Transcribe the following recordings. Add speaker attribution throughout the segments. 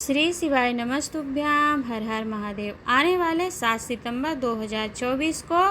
Speaker 1: श्री शिवाय नमस्तुभ्याम। हर हर महादेव। आने वाले 7 सितंबर 2024 को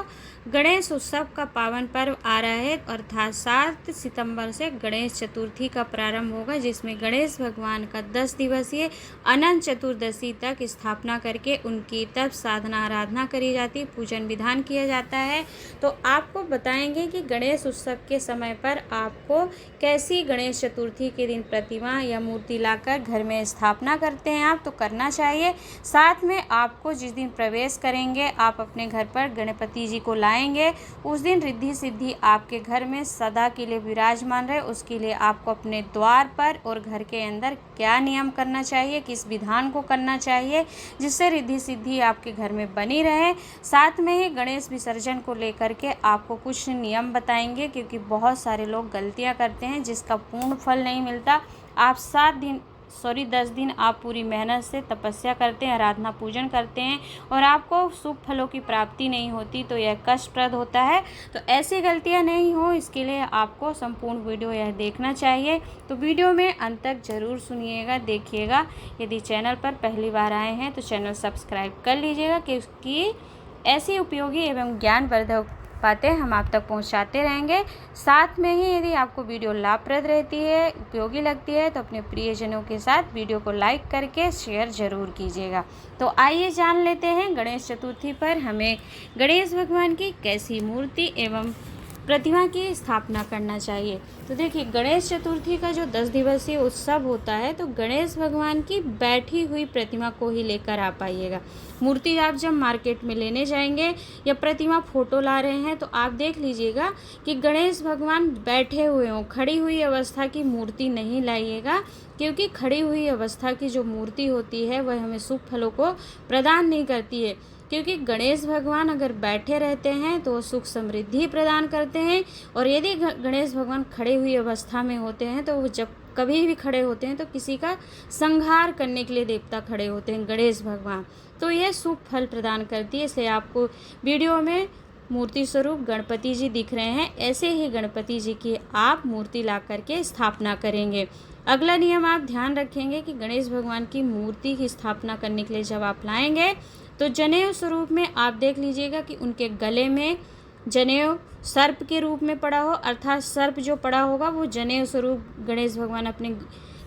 Speaker 1: गणेश उत्सव का पावन पर्व आ रहा है, अर्थात 7 सितंबर से गणेश चतुर्थी का प्रारंभ होगा, जिसमें गणेश भगवान का 10 दिवसीय अनंत चतुर्दशी तक स्थापना करके उनकी तप साधना आराधना करी जाती है, पूजन विधान किया जाता है। तो आपको बताएंगे कि गणेश उत्सव के समय पर आपको कैसी गणेश चतुर्थी के दिन प्रतिमा या मूर्ति लाकर घर में स्थापना करते हैं आप तो करना चाहिए। साथ में आपको जिस दिन प्रवेश करेंगे आप अपने घर पर गणपति जी को लाएंगे, उस दिन रिद्धि सिद्धि आपके घर में सदा के लिए विराजमान रहे, उसके लिए आपको अपने द्वार पर और घर के अंदर क्या नियम करना चाहिए, किस विधान को करना चाहिए जिससे रिद्धि सिद्धि आपके घर में बनी रहे। साथ में ही गणेश विसर्जन को लेकर के आपको कुछ नियम बताएंगे, क्योंकि बहुत सारे लोग गलतियां करते हैं जिसका पूर्ण फल नहीं मिलता। आप 10 दिन आप पूरी मेहनत से तपस्या करते हैं, आराधना पूजन करते हैं और आपको शुभ फलों की प्राप्ति नहीं होती, तो यह कष्टप्रद होता है। तो ऐसी गलतियां नहीं हो, इसके लिए आपको संपूर्ण वीडियो यह देखना चाहिए। तो वीडियो में अंत तक जरूर सुनिएगा, देखिएगा। यदि चैनल पर पहली बार आए हैं तो चैनल सब्सक्राइब कर लीजिएगा, क्योंकि ऐसी उपयोगी एवं ज्ञानवर्धक बातें हम आप तक पहुंचाते रहेंगे। साथ में ही यदि आपको वीडियो लाभप्रद रहती है, उपयोगी लगती है, तो अपने प्रियजनों के साथ वीडियो को लाइक करके शेयर जरूर कीजिएगा। तो आइए जान लेते हैं गणेश चतुर्थी पर हमें गणेश भगवान की कैसी मूर्ति एवं प्रतिमा की स्थापना करना चाहिए। तो देखिए, गणेश चतुर्थी का जो 10 दिवसीय उत्सव होता है, तो गणेश भगवान की बैठी हुई प्रतिमा को ही लेकर आ पाइएगा। मूर्ति आप जब मार्केट में लेने जाएंगे या प्रतिमा फोटो ला रहे हैं तो आप देख लीजिएगा कि गणेश भगवान बैठे हुए हों, खड़ी हुई अवस्था की मूर्ति नहीं लाइएगा, क्योंकि खड़ी हुई अवस्था की जो मूर्ति होती है वह हमें शुभ फलों को प्रदान नहीं करती है। क्योंकि गणेश भगवान अगर बैठे रहते हैं तो सुख समृद्धि प्रदान करते हैं, और यदि गणेश भगवान खड़े हुई अवस्था में होते हैं तो वो जब कभी भी खड़े होते हैं तो किसी का संहार करने के लिए देवता खड़े होते हैं गणेश भगवान, तो यह शुभ फल प्रदान करती है। इसलिए आपको वीडियो में मूर्ति स्वरूप गणपति जी दिख रहे हैं, ऐसे ही गणपति जी की आप मूर्ति ला करके स्थापना करेंगे। अगला नियम आप ध्यान रखेंगे कि गणेश भगवान की मूर्ति की स्थापना करने के लिए जब आप लाएंगे तो जनेऊ स्वरूप में आप देख लीजिएगा कि उनके गले में जनेऊ सर्प के रूप में पड़ा हो, अर्थात सर्प जो पड़ा होगा वो जनेऊ स्वरूप गणेश भगवान अपने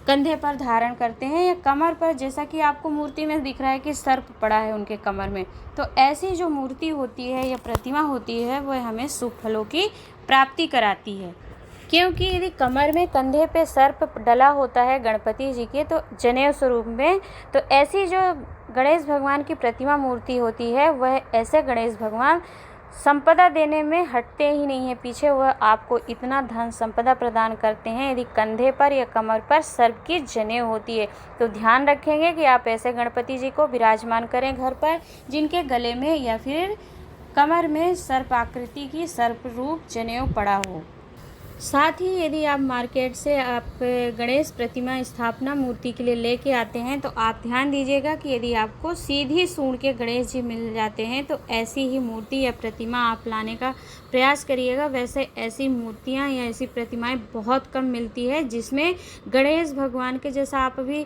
Speaker 1: कंधे पर धारण करते हैं, या कमर पर, जैसा कि आपको मूर्ति में दिख रहा है कि सर्प पड़ा है उनके कमर में। तो ऐसी जो मूर्ति होती है या प्रतिमा होती है वह हमें शुभ फलों की प्राप्ति कराती है, क्योंकि यदि कमर में कंधे पे सर्प डला होता है गणपति जी के तो जनेऊ स्वरूप में, तो ऐसी जो गणेश भगवान की प्रतिमा मूर्ति होती है वह ऐसे गणेश भगवान संपदा देने में हटते ही नहीं है पीछे, वह आपको इतना धन संपदा प्रदान करते हैं यदि कंधे पर या कमर पर सर्प की जनेऊ होती है। तो ध्यान रखेंगे कि आप ऐसे गणपति जी को विराजमान करें घर पर जिनके गले में या फिर कमर में सर्प आकृति की सर्प रूप जनेऊ पड़ा हो। साथ ही यदि आप मार्केट से आप गणेश प्रतिमा स्थापना मूर्ति के लिए लेके आते हैं तो आप ध्यान दीजिएगा कि यदि आपको सीधी सूंड के गणेश जी मिल जाते हैं तो ऐसी ही मूर्ति या प्रतिमा आप लाने का प्रयास करिएगा। वैसे ऐसी मूर्तियां या ऐसी प्रतिमाएं बहुत कम मिलती है जिसमें गणेश भगवान के जैसा आप अभी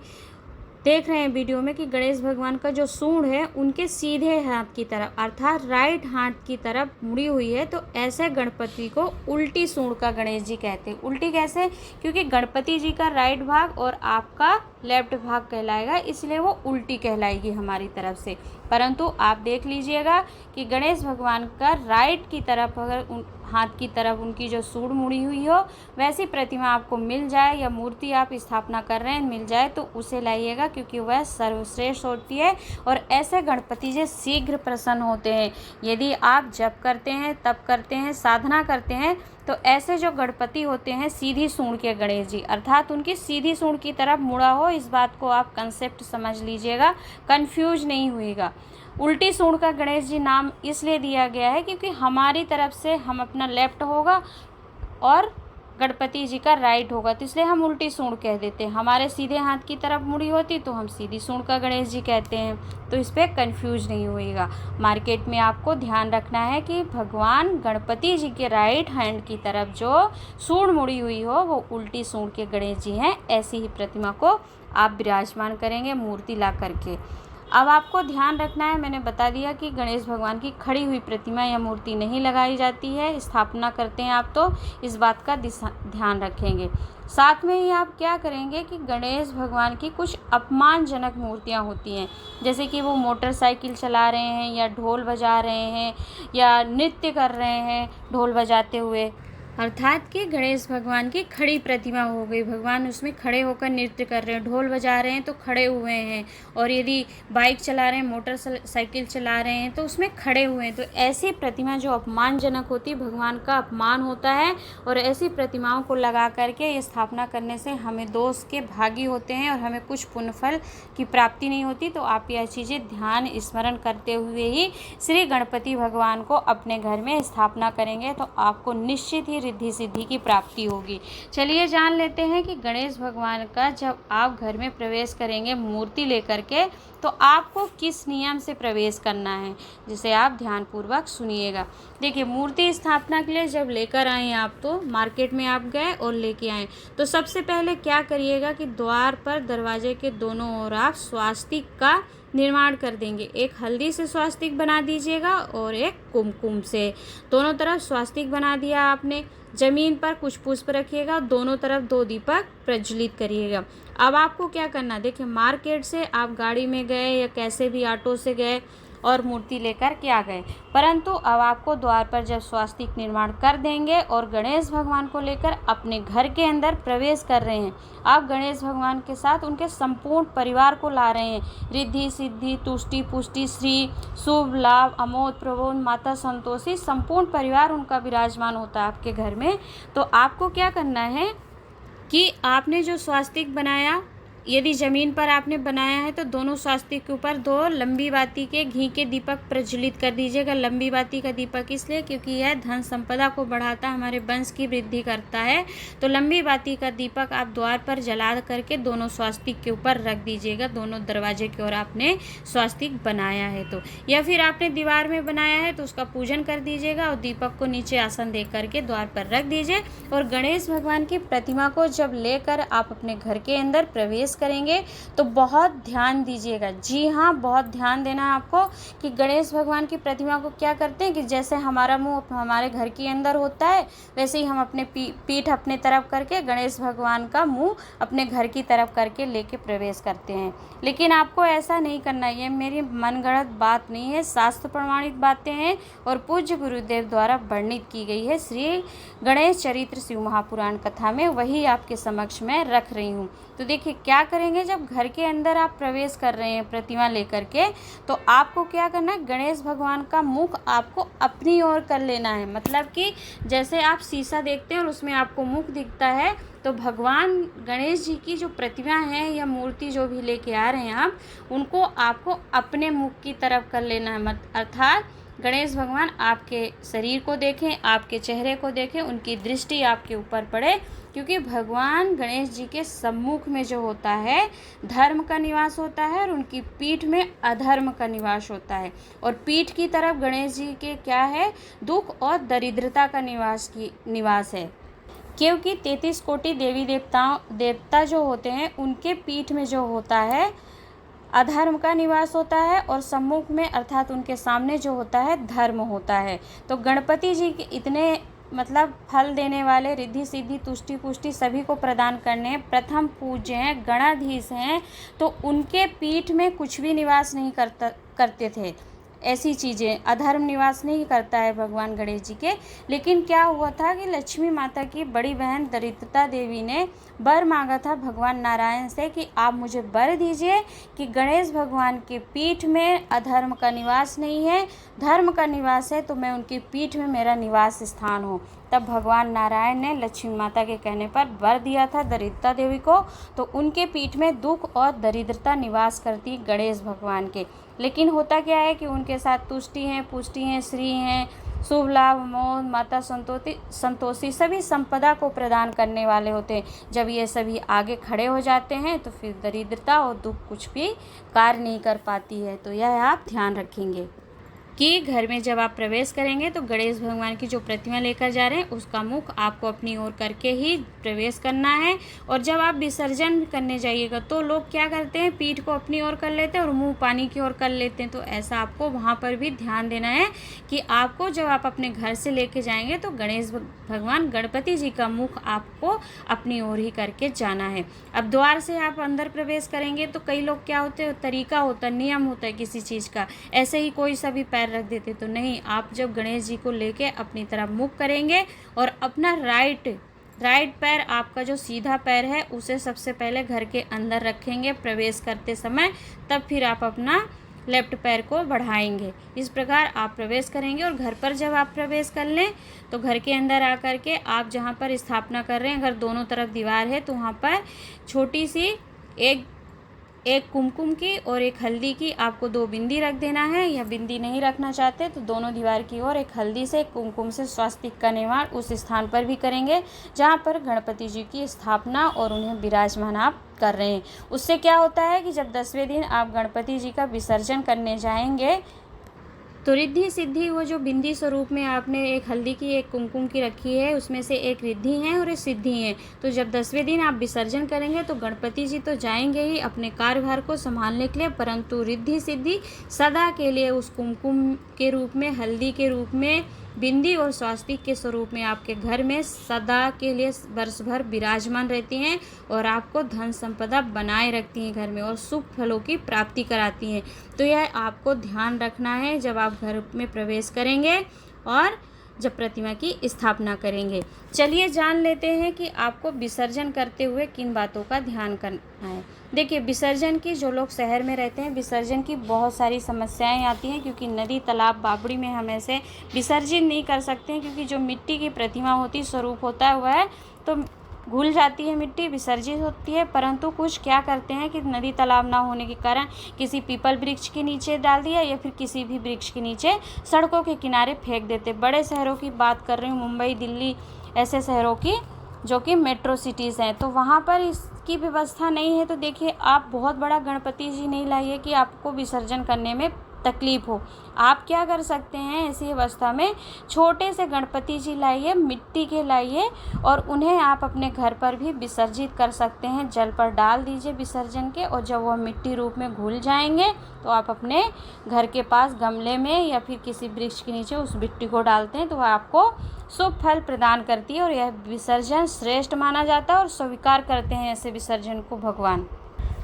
Speaker 1: देख रहे हैं वीडियो में कि गणेश भगवान का जो सूंड है उनके सीधे हाथ की तरफ अर्थात राइट हाथ की तरफ मुड़ी हुई है, तो ऐसे गणपति को उल्टी सूंड का गणेश जी कहते हैं। उल्टी कैसे? क्योंकि गणपति जी का राइट भाग और आपका लेफ्ट भाग कहलाएगा, इसलिए वो उल्टी कहलाएगी हमारी तरफ से। परंतु आप देख लीजिएगा कि गणेश भगवान का राइट की तरफ अगर हाथ की तरफ उनकी जो सूंड मुड़ी हुई हो वैसी प्रतिमा आपको मिल जाए या मूर्ति आप स्थापना कर रहे हैं मिल जाए तो उसे लाइएगा, क्योंकि वह सर्वश्रेष्ठ होती है और ऐसे गणपति जी शीघ्र प्रसन्न होते हैं। यदि आप जप करते हैं, तप करते हैं, साधना करते हैं तो ऐसे जो गणपति होते हैं सीधी सूंड के गणेश जी अर्थात उनकी सीधी सूंड की तरफ मुड़ा हो, इस बात को आप कंसेप्ट समझ लीजिएगा, कंफ्यूज नहीं हुईगा। उल्टी सूंड का गणेश जी नाम इसलिए दिया गया है क्योंकि हमारी तरफ से हम अपना लेफ्ट होगा और गणपति जी का राइट होगा, तो इसलिए हम उल्टी सूंड कह देते हैं। हमारे सीधे हाथ की तरफ मुड़ी होती तो हम सीधी सूंड का गणेश जी कहते हैं। तो इस पर कन्फ्यूज नहीं होइएगा। मार्केट में आपको ध्यान रखना है कि भगवान गणपति जी के राइट हैंड की तरफ जो सूंड मुड़ी हुई हो वो उल्टी सूंड के गणेश जी हैं। ऐसी ही प्रतिमा को आप विराजमान करेंगे मूर्ति ला करके। अब आपको ध्यान रखना है, मैंने बता दिया कि गणेश भगवान की खड़ी हुई प्रतिमा या मूर्ति नहीं लगाई जाती है। स्थापना करते हैं आप तो इस बात का ध्यान रखेंगे। साथ में ही आप क्या करेंगे कि गणेश भगवान की कुछ अपमानजनक मूर्तियां होती हैं, जैसे कि वो मोटरसाइकिल चला रहे हैं या ढोल बजा रहे हैं या नृत्य कर रहे हैं ढोल बजाते हुए, अर्थात कि गणेश भगवान की खड़ी प्रतिमा हो गई। भगवान उसमें खड़े होकर नृत्य कर रहे हैं, ढोल बजा रहे हैं तो खड़े हुए हैं, और यदि बाइक चला रहे हैं, मोटरसाइकिल चला रहे हैं तो उसमें खड़े हुए हैं। तो ऐसी प्रतिमा जो अपमानजनक होती है, भगवान का अपमान होता है, और ऐसी प्रतिमाओं को लगा करके ये स्थापना करने से हमें दोष के भागी होते हैं और हमें कुछ पुण्यफल की प्राप्ति नहीं होती। तो आप यह चीज़ें ध्यान स्मरण करते हुए ही श्री गणपति भगवान को अपने घर में स्थापना करेंगे तो आपको निश्चित ही रिद्धि सिद्धि की प्राप्ति होगी। चलिए जान लेते हैं कि गणेश भगवान का जब आप घर में प्रवेश करेंगे मूर्ति लेकर के तो आपको किस नियम से प्रवेश करना है, जिसे आप ध्यानपूर्वक सुनिएगा। देखिए, मूर्ति स्थापना के लिए जब लेकर आए आप, तो मार्केट में आप गए और लेके आए, तो सबसे पहले क्या करिएगा कि द्वार पर दरवाजे के दोनों ओर आप स्वास्तिक का निर्माण कर देंगे। एक हल्दी से स्वास्तिक बना दीजिएगा और एक कुमकुम से। दोनों तरफ स्वास्तिक बना दिया आपने। जमीन पर कुछ पुष्प रखिएगा, दोनों तरफ 2 दीपक प्रज्वलित करिएगा। अब आपको क्या करना, देखिए मार्केट से आप गाड़ी में गए या कैसे भी ऑटो से गए और मूर्ति लेकर के आ गए, परंतु अब आपको द्वार पर जब स्वास्तिक निर्माण कर देंगे और गणेश भगवान को लेकर अपने घर के अंदर प्रवेश कर रहे हैं, आप गणेश भगवान के साथ उनके संपूर्ण परिवार को ला रहे हैं। रिद्धि सिद्धि तुष्टि पुष्टि श्री शुभ लाभ अमोद प्रबोध माता संतोषी संपूर्ण परिवार उनका विराजमान होता है आपके घर में। तो आपको क्या करना है कि आपने जो स्वास्तिक बनाया, यदि ज़मीन पर आपने बनाया है तो दोनों स्वास्तिक के ऊपर 2 लंबी बाती के घी के दीपक प्रज्वलित कर दीजिएगा। लंबी बाती का दीपक इसलिए क्योंकि यह धन संपदा को बढ़ाता है, हमारे वंश की वृद्धि करता है। तो लंबी बाती का दीपक आप द्वार पर जला करके दोनों स्वास्तिक के ऊपर रख दीजिएगा। दोनों दरवाजे की ओर आपने स्वास्तिक बनाया है तो, या फिर आपने दीवार में बनाया है तो उसका पूजन कर दीजिएगा और दीपक को नीचे आसन दे करके द्वार पर रख दीजिए। और गणेश भगवान की प्रतिमा को जब लेकर आप अपने घर के अंदर प्रवेश करेंगे तो बहुत ध्यान दीजिएगा। जी हाँ, बहुत ध्यान देना है आपको कि गणेश भगवान की प्रतिमा को क्या करते हैं कि जैसे हमारा मुंह हमारे घर के अंदर होता है, वैसे ही हम अपने पीठ अपने तरफ करके गणेश भगवान का मुंह अपने घर की तरफ करके लेके प्रवेश करते हैं। लेकिन आपको ऐसा नहीं करना, ये मेरी मनगढ़ंत बात नहीं है, शास्त्र प्रमाणित बातें हैं और पूज्य गुरुदेव द्वारा वर्णित की गई है श्री गणेश चरित्र शिव महापुराण कथा में, वही आपके समक्ष में रख रही हूँ। तो देखिए क्या करेंगे, जब घर के अंदर आप प्रवेश कर रहे हैं प्रतिमा लेकर के, तो आपको क्या करना है, गणेश भगवान का मुख आपको अपनी ओर कर लेना है। मतलब कि जैसे आप शीशा देखते हैं और उसमें आपको मुख दिखता है, तो भगवान गणेश जी की जो प्रतिमा है या मूर्ति जो भी लेके आ रहे हैं आप, उनको आपको अपने मुख की तरफ कर लेना है। अर्थात गणेश भगवान आपके शरीर को देखें, आपके चेहरे को देखें, उनकी दृष्टि आपके ऊपर पड़े, क्योंकि भगवान गणेश जी के सम्मुख में जो होता है धर्म का निवास होता है और उनकी पीठ में अधर्म का निवास होता है। और पीठ की तरफ गणेश जी के क्या है, दुख और दरिद्रता का निवास है, क्योंकि 33 कोटि देवी देवता जो होते हैं उनके पीठ में जो होता है अधर्म का निवास होता है और सम्मुख में अर्थात उनके सामने जो होता है धर्म होता है। तो गणपति जी के इतने मतलब फल देने वाले, रिद्धि सिद्धि तुष्टि पुष्टि सभी को प्रदान करने प्रथम पूज्य हैं, गणाधीश हैं, तो उनके पीठ में कुछ भी निवास नहीं करते थे। ऐसी चीज़ें अधर्म निवास नहीं करता है भगवान गणेश जी के। लेकिन क्या हुआ था कि लक्ष्मी माता की बड़ी बहन दरिद्रता देवी ने वर मांगा था भगवान नारायण से कि आप मुझे वर दीजिए कि गणेश भगवान के पीठ में अधर्म का निवास नहीं है, धर्म का निवास है, तो मैं उनकी पीठ में मेरा निवास स्थान हो, तब भगवान नारायण ने लक्ष्मी माता के कहने पर वर दिया था दरिद्रता देवी को, तो उनके पीठ में दुख और दरिद्रता निवास करती गणेश भगवान के। लेकिन होता क्या है कि उनके साथ तुष्टि हैं, पुष्टि हैं, श्री हैं, शुभ लाभ, मोह, माता संतोषी सभी संपदा को प्रदान करने वाले होते हैं। जब ये सभी आगे खड़े हो जाते हैं तो फिर दरिद्रता और दुख कुछ भी कार्य नहीं कर पाती है। तो यह आप ध्यान रखेंगे कि घर में जब आप प्रवेश करेंगे तो गणेश भगवान की जो प्रतिमा लेकर जा रहे हैं उसका मुख आपको अपनी ओर करके ही प्रवेश करना है। और जब आप विसर्जन करने जाइएगा तो लोग क्या करते हैं, पीठ को अपनी ओर कर लेते हैं और मुंह पानी की ओर कर लेते हैं। तो ऐसा आपको वहाँ पर भी ध्यान देना है कि आपको जब आप अपने घर से लेके जाएंगे तो गणेश भगवान गणपति जी का मुख आपको अपनी ओर ही करके जाना है। अब द्वार से आप अंदर प्रवेश करेंगे तो कई लोग क्या होते हैं, तरीका होता है, नियम होता है किसी चीज़ का, ऐसे ही कोई सा भी रख देते। तो नहीं, आप जब गणेश जी को लेके अपनी तरफ मुख करेंगे और अपना राइट पैर, आपका जो सीधा पैर है, उसे सबसे पहले घर के अंदर रखेंगे प्रवेश करते समय, तब फिर आप अपना लेफ्ट पैर को बढ़ाएंगे। इस प्रकार आप प्रवेश करेंगे। और घर पर जब आप प्रवेश कर लें तो घर के अंदर आकर के आप जहाँ पर स्थापना कर रहे हैं, अगर दोनों तरफ दीवार है तो वहाँ पर छोटी सी एक कुमकुम की और एक हल्दी की आपको 2 बिंदी रख देना है। या बिंदी नहीं रखना चाहते तो दोनों दीवार की ओर एक हल्दी से, एक कुमकुम से स्वास्तिक का निर्माण उस स्थान पर भी करेंगे जहाँ पर गणपति जी की स्थापना और उन्हें विराजमान आप कर रहे हैं। उससे क्या होता है कि जब 10वें दिन आप गणपति जी का विसर्जन करने जाएंगे तो रिद्धि सिद्धि, वो जो बिंदी स्वरूप में आपने एक हल्दी की एक कुमकुम की रखी है, उसमें से एक रिद्धि है और एक सिद्धि है। तो जब 10वें दिन आप विसर्जन करेंगे तो गणपति जी तो जाएंगे ही अपने कार्यभार को संभालने के लिए, परंतु रिद्धि सिद्धि सदा के लिए उस कुमकुम के रूप में, हल्दी के रूप में, बिंदी और स्वास्तिक के स्वरूप में आपके घर में सदा के लिए वर्ष भर विराजमान रहती हैं और आपको धन संपदा बनाए रखती हैं घर में और शुभ फलों की प्राप्ति कराती हैं। तो यह आपको ध्यान रखना है जब आप घर में प्रवेश करेंगे और जब प्रतिमा की स्थापना करेंगे। चलिए जान लेते हैं कि आपको विसर्जन करते हुए किन बातों का ध्यान करना है। देखिए, विसर्जन की, जो लोग शहर में रहते हैं, विसर्जन की बहुत सारी समस्याएं आती हैं, क्योंकि नदी, तालाब, बावड़ी में हम ऐसे विसर्जन नहीं कर सकते हैं, क्योंकि जो मिट्टी की प्रतिमा होती, स्वरूप होता है, वह तो घुल जाती है, मिट्टी विसर्जित होती है। परंतु कुछ क्या करते हैं कि नदी तालाब ना होने के कारण किसी पीपल वृक्ष के नीचे डाल दिया या फिर किसी भी वृक्ष के नीचे सड़कों के किनारे फेंक देते। बड़े शहरों की बात कर रही हूँ, मुंबई, दिल्ली, ऐसे शहरों की जो कि मेट्रो सिटीज़ हैं, तो वहाँ पर इसकी व्यवस्था नहीं है। तो देखिए, आप बहुत बड़ा गणपति जी नहीं लाइए कि आपको विसर्जन करने में तकलीफ हो। आप क्या कर सकते हैं, ऐसी अवस्था में छोटे से गणपति जी लाइए, मिट्टी के लाइए और उन्हें आप अपने घर पर भी विसर्जित कर सकते हैं। जल पर डाल दीजिए विसर्जन के, और जब वह मिट्टी रूप में घुल जाएंगे तो आप अपने घर के पास गमले में या फिर किसी वृक्ष के नीचे उस मिट्टी को डालते हैं, तो वह आपको शुभ फल प्रदान करती है और यह विसर्जन श्रेष्ठ माना जाता है और स्वीकार करते हैं ऐसे विसर्जन को भगवान।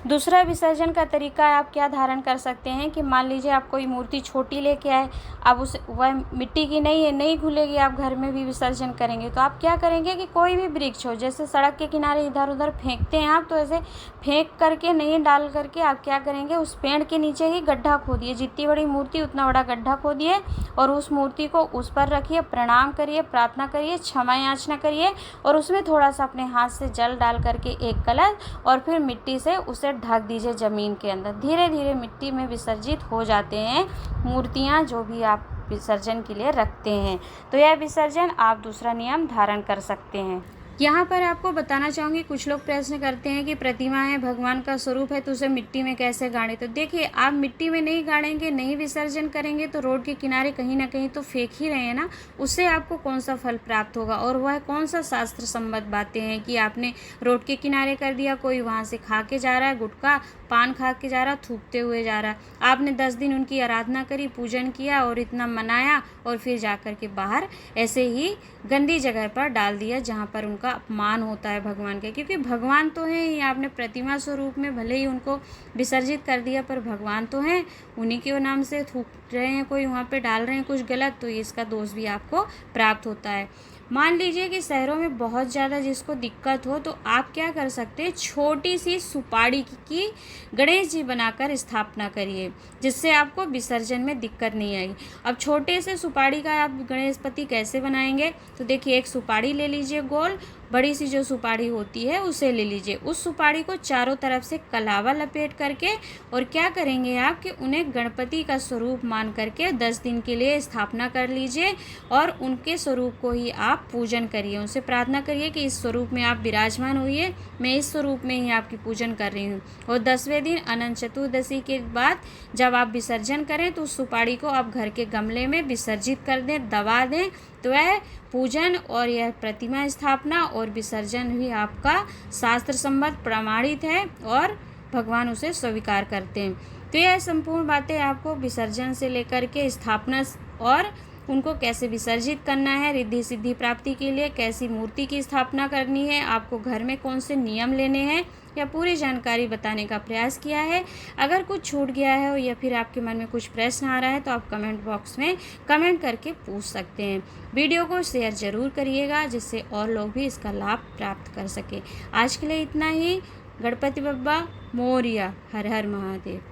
Speaker 1: दूसरा विसर्जन का तरीका आप क्या धारण कर सकते हैं कि मान लीजिए आप कोई मूर्ति छोटी लेके आए, अब उस वह मिट्टी की नहीं है, नहीं घुलेगी, आप घर में भी विसर्जन करेंगे, तो आप क्या करेंगे कि कोई भी वृक्ष हो, जैसे सड़क के किनारे इधर उधर फेंकते हैं आप, तो ऐसे फेंक करके नहीं डाल करके आप क्या करेंगे, उस पेड़ के नीचे ही गड्ढा खोदिए, जितनी बड़ी मूर्ति उतना बड़ा गड्ढा खोदिए और उस मूर्ति को उस पर रखिए, प्रणाम करिए, प्रार्थना करिए, क्षमा याचना करिए और उसमें थोड़ा सा अपने हाथ से जल डाल करके एक कलश और फिर मिट्टी से उसे ढक दीजिए जमीन के अंदर। धीरे धीरे मिट्टी में विसर्जित हो जाते हैं मूर्तियाँ जो भी आप विसर्जन के लिए रखते हैं। तो यह विसर्जन आप दूसरा नियम धारण कर सकते हैं। यहाँ पर आपको बताना चाहूँगी, कुछ लोग प्रश्न करते हैं कि प्रतिमा है, भगवान का स्वरूप है, तो उसे मिट्टी में कैसे गाड़ें। तो देखिए, आप मिट्टी में नहीं गाड़ेंगे, नहीं विसर्जन करेंगे तो रोड के किनारे कहीं ना कहीं तो फेंक ही रहे हैं ना, उससे आपको कौन सा फल प्राप्त होगा और वह कौन सा शास्त्र सम्मत बातें हैं कि आपने रोड के किनारे कर दिया, कोई वहाँ से खा के जा रहा है, गुटखा पान खा के जा रहा, थूकते हुए जा रहा, आपने 10 दिन उनकी आराधना करी, पूजन किया और इतना मनाया और फिर जाकर के बाहर ऐसे ही गंदी जगह पर डाल दिया जहाँ पर उनका अपमान होता है भगवान का। क्योंकि भगवान तो हैं ही, आपने प्रतिमा स्वरूप में भले ही उनको विसर्जित कर दिया पर भगवान तो हैं, उन्हीं के नाम से थूक रहे हैं, कोई वहाँ पे डाल रहे हैं कुछ गलत, तो इसका दोष भी आपको प्राप्त होता है। मान लीजिए कि शहरों में बहुत ज़्यादा जिसको दिक्कत हो तो आप क्या कर सकते हैं, छोटी सी सुपारी की गणेश जी बनाकर स्थापना करिए, जिससे आपको विसर्जन में दिक्कत नहीं आएगी। अब छोटे से सुपारी का आप गणेशपति कैसे बनाएंगे, तो देखिए एक सुपारी ले लीजिए गोल, बड़ी सी जो सुपारी होती है उसे ले लीजिए। उस सुपारी को चारों तरफ से कलावा लपेट करके और क्या करेंगे आप कि उन्हें गणपति का स्वरूप मान करके 10 दिन के लिए स्थापना कर लीजिए और उनके स्वरूप को ही आप पूजन करिए। उनसे प्रार्थना करिए कि इस स्वरूप में आप विराजमान होइए, मैं इस स्वरूप में ही आपकी पूजन कर रही हूँ। और 10वें दिन अनंत चतुर्दशी के बाद जब आप विसर्जन करें तो उस सुपारी को आप घर के गमले में विसर्जित कर दें, दबा दें, तो वह पूजन और यह प्रतिमा स्थापना और विसर्जन भी आपका शास्त्र सम्मत प्रमाणित है और भगवान उसे स्वीकार करते हैं। तो यह संपूर्ण बातें आपको विसर्जन से लेकर के स्थापना और उनको कैसे विसर्जित करना है, रिद्धि सिद्धि प्राप्ति के लिए कैसी मूर्ति की स्थापना करनी है, आपको घर में कौन से नियम लेने हैं, या पूरी जानकारी बताने का प्रयास किया है। अगर कुछ छूट गया है या फिर आपके मन में कुछ प्रश्न आ रहा है तो आप कमेंट बॉक्स में कमेंट करके पूछ सकते हैं। वीडियो को शेयर ज़रूर करिएगा जिससे और लोग भी इसका लाभ प्राप्त कर सके। आज के लिए इतना ही। गणपति बप्पा मोरया। हर हर महादेव।